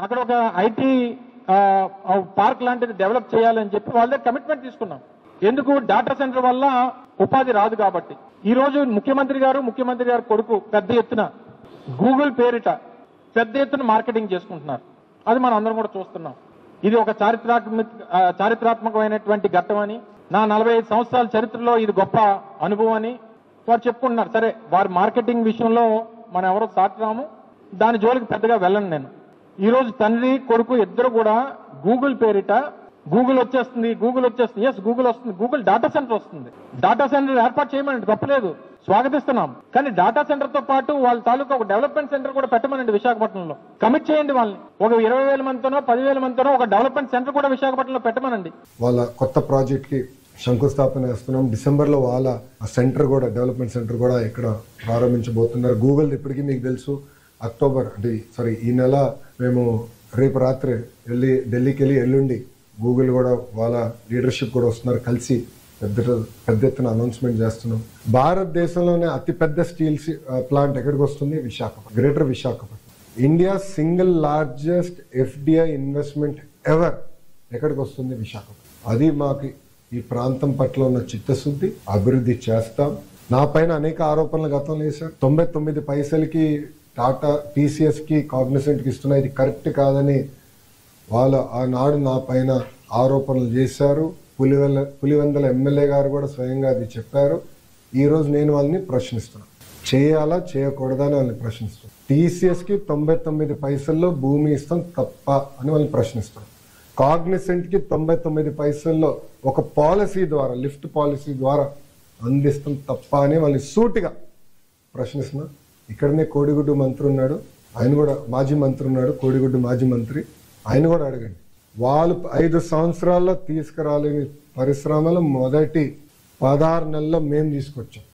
అక్కడ ఒక IT park లాంటిది డెవలప్ చేయాలని చెప్పి వాళ్ళ దగ్గర కమిట్మెంట్ తీసుకున్నాం. ఎందుకు? డేటా సెంటర్ వల్ల ఉపాధి రాదు కాబట్టి. ఈ రోజు ముఖ్యమంత్రి గారు కొడుకు పెద్ద ఎత్తున గూగుల్ పేరిట పెద్ద ఎత్తున మార్కెటింగ్ చేసుకుంటున్నారు. అది మనం అందరం కూడా చూస్తున్నాం. ఇది ఒక చారిత్రాత్మకమైనటువంటి ఘట్టం అని, నా 45 సంవత్సరాల చరిత్రలో ఇది గొప్ప అనుభవం అని వారు చెప్పుకుంటున్నారు. సరే, వారి మార్కెటింగ్ విషయంలో మనం ఎవరో సాటురాము, దాని జోలికి పెద్దగా వెళ్ళను నేను. ఈ రోజు తండ్రి కొడుకు ఇద్దరు కూడా గూగుల్ పేరిట గూగుల్ వచ్చేస్తుంది. ఎస్, గూగుల్ వస్తుంది. గూగుల్ డేటా సెంటర్ వస్తుంది. డేటా సెంటర్ ఏర్పాటు చేయమనండి, తప్పలేదు, స్వాగతిస్తున్నాం. కానీ డేటా సెంటర్ తో పాటు వాళ్ళ తాలూకా ఒక డెవలప్మెంట్ సెంటర్ కూడా పెట్టమనండి విశాఖపట్నంలో. కమిట్ చేయండి వాళ్ళని. ఒక 20,000 మందితోనో 10,000 మందితోనో ఒక డెవలప్మెంట్ సెంటర్ కూడా విశాఖపట్నంలో పెట్టమనండి. వాళ్ళ కొత్త ప్రాజెక్ట్ కి శంకుస్థాపన చేస్తున్నాం. డిసెంబర్ లో వాళ్ళ సెంటర్ కూడా, డెవలప్మెంట్ సెంటర్ కూడా ఇక్కడ ప్రారంభించబోతున్నారు. గూగుల్ ఇప్పటికీ మీకు తెలుసు, ఈ నెల మేము రేపు రాత్రి ఢిల్లీకి వెళ్ళి ఎల్లుండి గూగుల్ కూడా వాళ్ళ లీడర్షిప్ కూడా వస్తున్నారు. కలిసి పెద్ద ఎత్తున అనౌన్స్మెంట్ చేస్తున్నాం. భారతదేశంలోనే అతిపెద్ద స్టీల్ ప్లాంట్ ఎక్కడికి వస్తుంది? Visakhapatnam, greater Visakhapatnam. India single largest FDI investment ever ఎక్కడికి వస్తుంది? విశాఖపట్నం. అది మాకు ఈ ప్రాంతం పట్ల ఉన్న చిత్తశుద్ధి. అభివృద్ధి చేస్తాం. నా పైన అనేక ఆరోపణలు గతంలో వేశారు. 99 పైసలకి టాటా TCS కి కాగ్నిసెంట్ కి ఇస్తున్నా, ఇది కరెక్ట్ కాదని వాళ్ళు ఆనాడు నా పైన ఆరోపణలు చేశారు. పులివెందల ఎమ్మెల్యే గారు కూడా స్వయంగా అది చెప్పారు. ఈ రోజు నేను వాళ్ళని ప్రశ్నిస్తున్నాను, చేయాలా చేయకూడదా అని వాళ్ళని ప్రశ్నిస్తున్నాను. TCS కి 99 పైసల్లో భూమి ఇస్తాం తప్ప అని వాళ్ళని ప్రశ్నిస్తున్నాం. కాగ్నిసెంట్ కి 99 పైసల్లో ఒక పాలసీ ద్వారా, లిఫ్ట్ పాలసీ ద్వారా అందిస్తాం తప్ప అని వాళ్ళని సూటిగా ప్రశ్నిస్తున్నా. ఇక్కడనే కోడిగుడ్డు మంత్రి ఉన్నాడు, ఆయన కూడా మాజీ మంత్రి ఉన్నాడు, కోడిగుడ్డు మాజీ మంత్రి, ఆయన కూడా అడగండి. వాళ్ళు 5 సంవత్సరాల్లో తీసుకురాలేని పరిశ్రమలు మొదటి 16 నెలల్లో మేము తీసుకొచ్చాం.